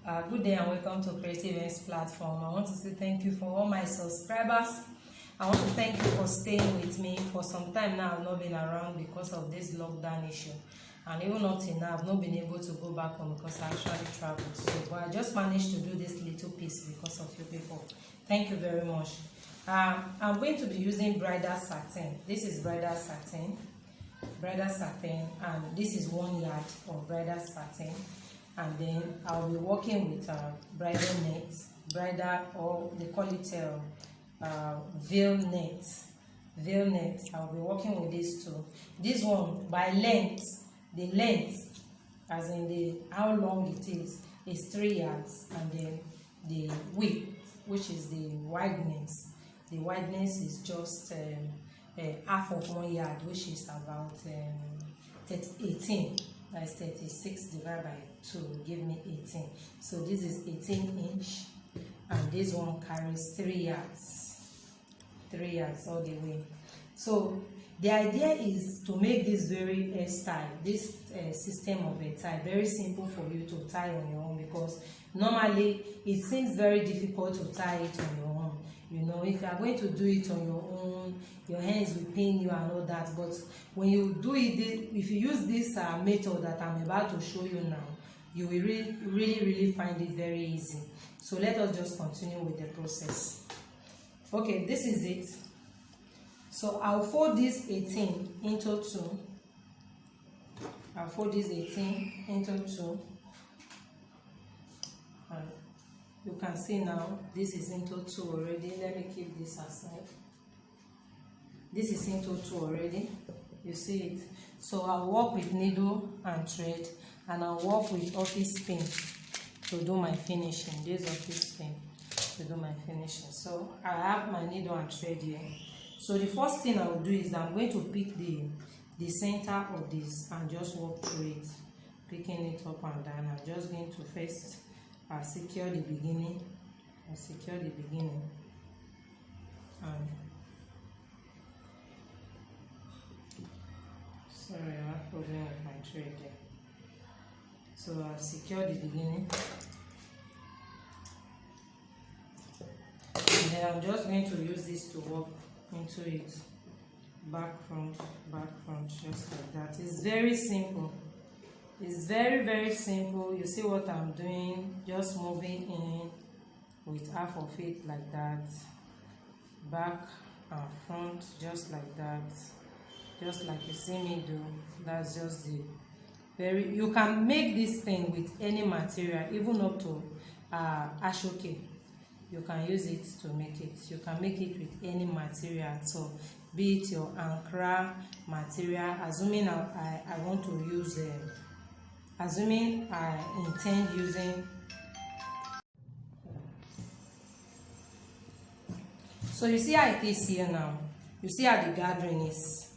Good day and welcome to Creative Ends platform. I want to say thank you for all my subscribers. I want to thank you for staying with me for some time now. I've not been around because of this lockdown issue, and even up till now I've not been able to go back home because I actually traveled. So, but I just managed to do this little piece because of you people. Thank you very much. I'm going to be using bridal satin. This is bridal satin, and this is 1 yard of bridal satin. And then I'll be working with bridal net, or they call it veil net. I'll be working with these two. This one by length, the length as in the how long it is 3 yards, and then the width, which is the wideness is just half of 1 yard, which is about 18. That's 36 divided by 2 give me 18. So this is 18 inch, and this one carries 3 yards all the way. So the idea is to make this very hairstyle, this system of a tie, very simple for you to tie on your own, because normally it seems very difficult to tie it on your own. You know, if you are going to do it on your own, your hands will pain you and all that. But when you do it, if you use this method that I'm about to show you now, you will really find it very easy. So let us just continue with the process. Okay, this is it. So I'll fold this 18 into 2. I'll fold this 18 into 2. And you can see now this is into 2 already. Let me keep this aside. This is into 2 already. You see it. So I'll work with needle and thread, and I'll work with office pin to do my finishing. This office pin to do my finishing. So I have my needle and thread here. So the first thing I will do is I'm going to pick the center of this and just walk through it, picking it up and down. I'm just going to first secure the beginning. And sorry, I have a problem with my thread there. So I've secured the beginning, and then I'm just going to use this to work into it, back front, just like that. It's very simple. It's very simple. You see what I'm doing? Just moving in with half of it like that, back and front, just like that, just like you see me do. That's just the very. You can make this thing with any material, even up to ashoke. You can use it to make it. You can make it with any material at all, be it your ankara material. Assuming I want to use assuming I intend using. So you see how it is here now. You see how the gathering is.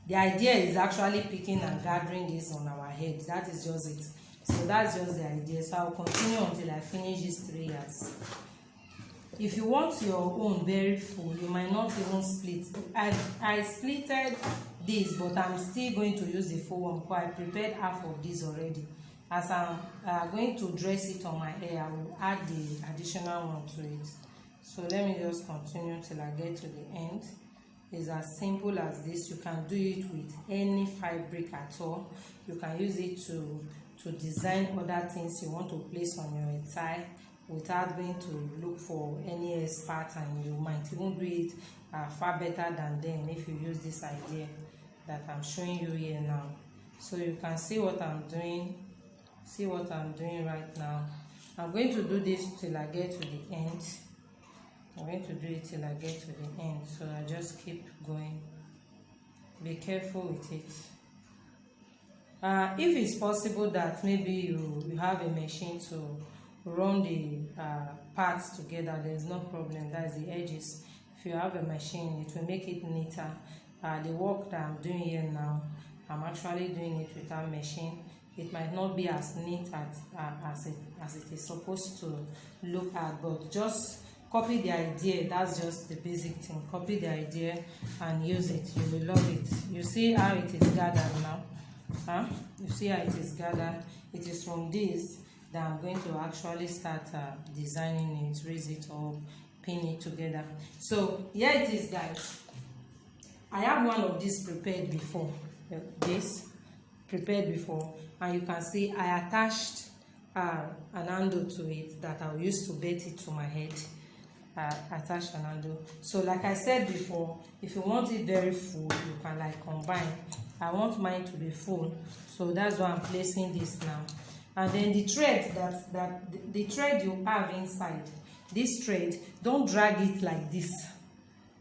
The idea is actually picking and gathering this on our head. That is just it. So that's just the idea. So I'll continue until I finish these 3 yards. If you want your own very full, you might not even split. I splitted this, but I'm still going to use the full one because I prepared half of this already. As I'm going to dress it on my hair, I will add the additional one to it. So let me just continue till I get to the end. It's as simple as this. You can do it with any fabric at all. You can use it to design other things you want to place on your tie, without going to look for any expert, and you might even do it far better than them if you use this idea that I'm showing you here now. So you can see what I'm doing. See what I'm doing right now. I'm going to do this till I get to the end. I'm going to do it till I get to the end. So I just keep going. Be careful with it. If it's possible that maybe you have a machine to run the parts together, there's no problem. That's the edges. If you have a machine, it will make it neater. The work that I'm doing here now, I'm actually doing it without machine. It might not be as neat as it is supposed to look at, but just copy the idea. That's just the basic thing. Copy the idea and use it. You will love it. You see how it is gathered now. You see how it is gathered. It is from this then I'm going to actually start designing it, raise it up, pin it together. So here it is, guys. I have one of these prepared before, and you can see I attached an handle to it that I'll use to bait it to my head. Attach an handle. So like I said before, if you want it very full, you can like combine. I want mine to be full, so that's why I'm placing this now. And then the thread the thread you have inside this thread, don't drag it like this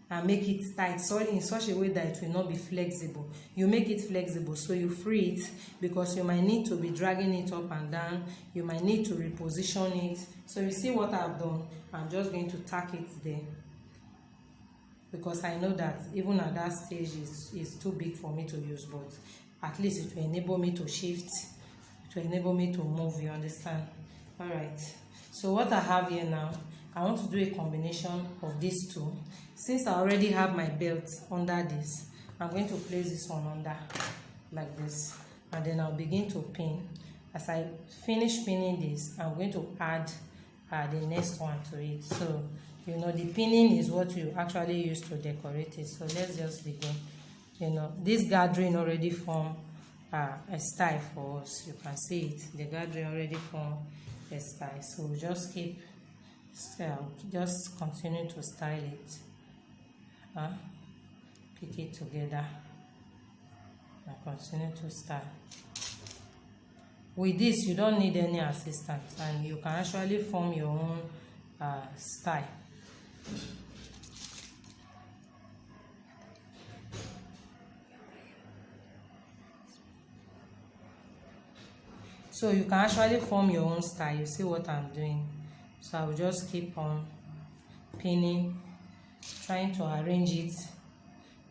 and make it tight in such a way that it will not be flexible. You make it flexible, so you free it, because you might need to be dragging it up and down. You might need to reposition it. So you see what I've done. I'm just going to tack it there, because I know that even at that stage is too big for me to use, but at least it will enable me to shift, it will enable me to move, you understand? All right, so what I have here now, I want to do a combination of these two. Since I already have my belt under this, I'm going to place this one under like this, and then I'll begin to pin. As I finish pinning this, I'm going to add the next one to it. So you know, the pinning is what you actually use to decorate it. So let's just begin. You know, this gathering already formed a style for us. You can see it, the gathering already formed a style. So we'll just keep just continue to style it, pick it together and continue to style. With this, you don't need any assistance, and you can actually form your own style. So you can actually form your own style. You see what I'm doing? So I will just keep on pinning, trying to arrange it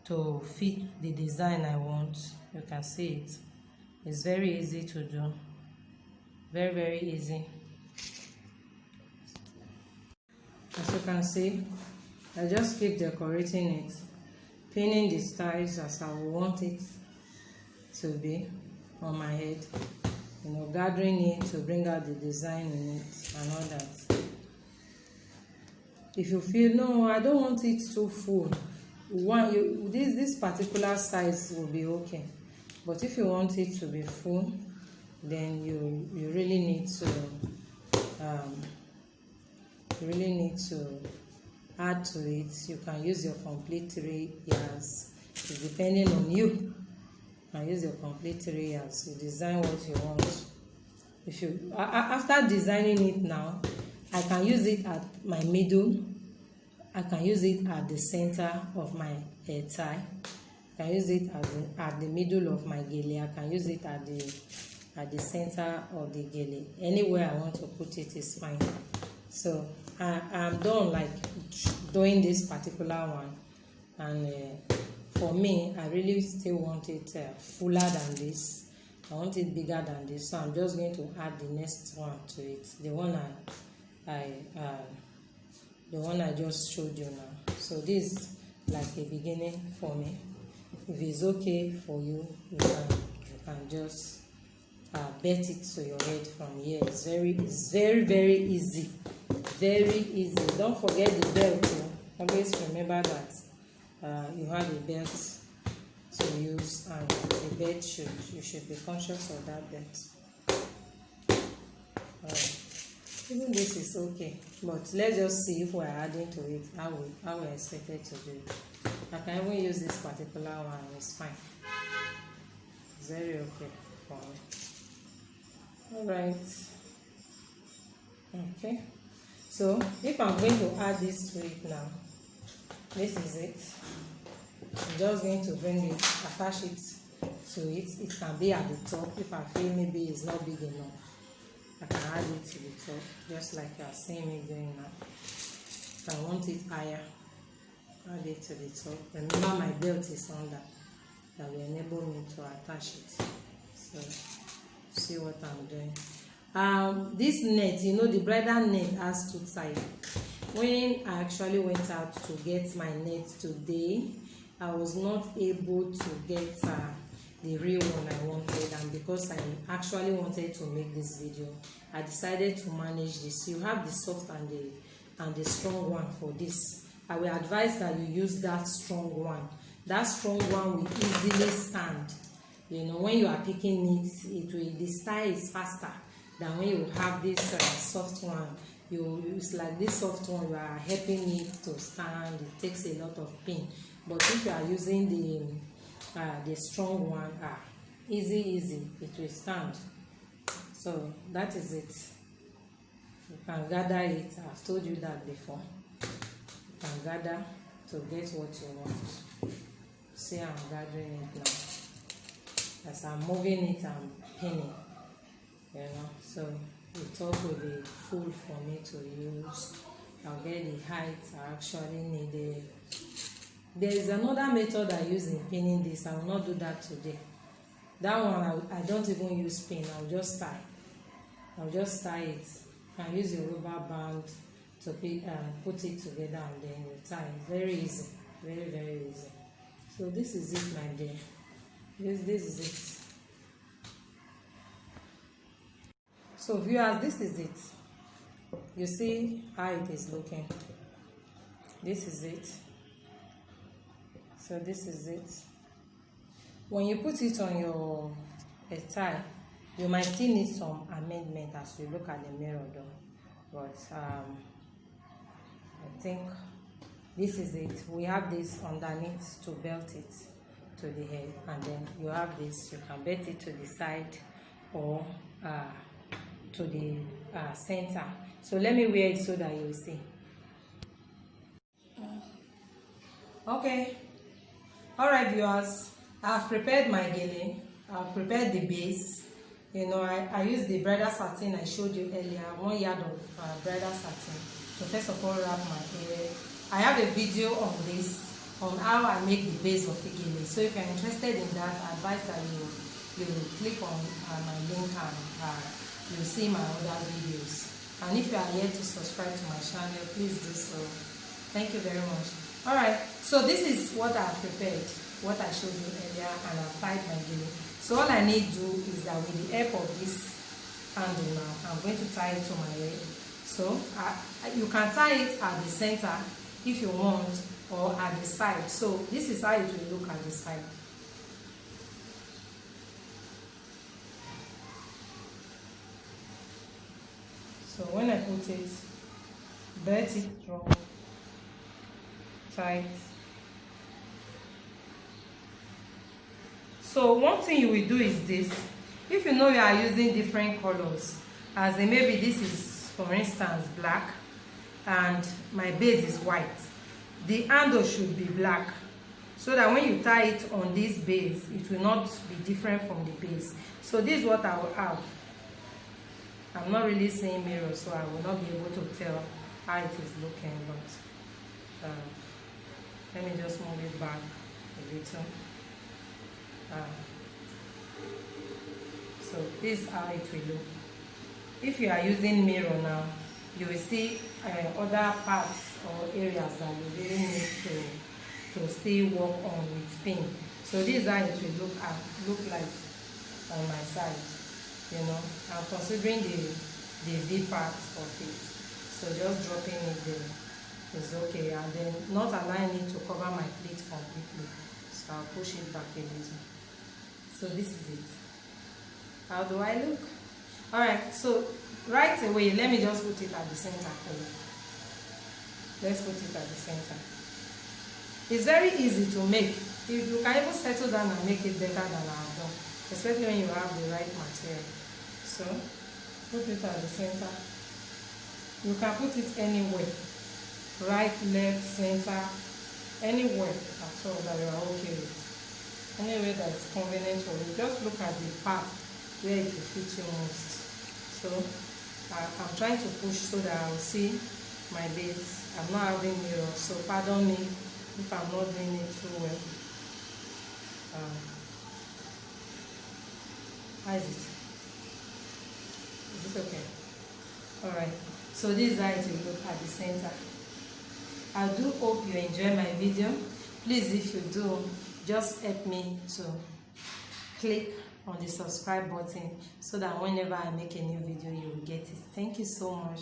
to fit the design I want. You can see it. It's very easy to do. Very, very easy. As you can see, I just keep decorating it, pinning the styles as I want it to be on my head. You know, gathering it to bring out the design in it and all that. If you feel, no, I don't want it too full, this particular size will be okay. But if you want it to be full, then you really need to add to it. You can use your complete 3 yards. It's depending on you. You can use your complete 3 yards. You design what you want. If you after designing it now, I can use it at my middle. I can use it at the center of my tie. I can use it at the middle of my gele. I can use it at the center of the gele. Anywhere I want to put it is fine. So I'm done like doing this particular one, and for me, I really still want it fuller than this. I want it bigger than this, so I'm just going to add the next one to it. The one I just showed you now. So this is like a beginning for me. If it's okay for you, you can just bet it to your head from here. It's very, very easy. Very easy. Don't forget the belt. Always remember that you have a belt to use, and the belt you should be conscious of that belt. Even this is okay, but let's just see if we're adding to it how we expected to do it. I can even use this particular one. It's fine. It's very okay for me. All right. Okay. So if I'm going to add this to it now, this is it. I'm just going to bring it, attach it to it. It can be at the top if I feel maybe it's not big enough. I can add it to the top, just like you are seeing me doing now. If I want it higher, add it to the top. Remember, my belt is under, that will enable me to attach it. So see what I'm doing. This net, you know, the bridal net has 2 sides. When I actually went out to get my net today, I was not able to get the real one I wanted, and because I actually wanted to make this video, I decided to manage this. You have the soft and the strong one for this. I will advise that you use that strong one. That strong one will easily stand. You know, when you are picking it, the style is faster than when you have this soft one. It's like this soft one, you are helping it to stand. It takes a lot of pain. But if you are using the strong one, easy, it will stand. So that is it. You can gather it. I've told you that before. You can gather to get what you want. See, I'm gathering it now. As I'm moving it, I'm pinning. You know, so the top will be full for me to use. I'll get the height I actually needed. There is another method I use in pinning this. I will not do that today. That one I don't even use pin. I'll just tie it. I use a rubber band to put it together, and then you tie it. Very easy, very easy. So this is it, my dear. This is it. So viewers, this is it. You see how it is looking. This is it. So this is it. When you put it on your tie, you might still need some amendment as you look at the mirror though. But I think this is it. We have this underneath to belt it to the head, and then you have this. You can belt it to the side or to the center. So let me wear it so that you will see. Okay. Alright viewers, I've prepared my gele. I've prepared the base. You know, I used the bridal satin I showed you earlier, 1 yard of bridal satin. So first of all, wrap my hair. I have a video on this, on how I make the base of the gele. So if you're interested in that, I advise that you click on my link, and you'll see my other videos. And if you are yet to subscribe to my channel, please do so. Thank you very much. Alright, so this is what I've prepared, what I showed you earlier, and I've tied my gele. So all I need to do is that with the help of this handle now, I'm going to tie it to my head. So you can tie it at the center if you want, or at the side. So this is how it will look at the side. So when I put it, belt it strong, tight. So one thing you will do is this. If you know you are using different colors, as in maybe this is, for instance, black, and my base is white, the handle should be black, so that when you tie it on this base, it will not be different from the base. So this is what I will have. I'm not really seeing mirror, so I will not be able to tell how it is looking, but let me just move it back a little. So this is how it will look. If you are using mirror now, you will see other parts or areas that you really need to still work on with pin. So this is how it will look like on my side. You know, I'm considering the V part of it. So just dropping it there is okay, and then not allowing it to cover my plate completely. So I'll push it back a little. So this is it. How do I look? Alright, so right away, let me just put it at the center for you. Let's put it at the center. It's very easy to make. You can even settle down and make it better than I have done, especially when you have the right material. So put it at the center. You can put it anywhere. Right, left, center, anywhere at all that you are okay with. Anywhere that is convenient for you. Just look at the part where it will fit you most. So I'm trying to push so that I will see my base. I'm not having mirror, so pardon me if I'm not doing it too well. How is it? Is it okay? Alright, so this is how it will look at the center. I do hope you enjoy my video. Please, if you do, just help me to click on the subscribe button so that whenever I make a new video, you will get it. Thank you so much.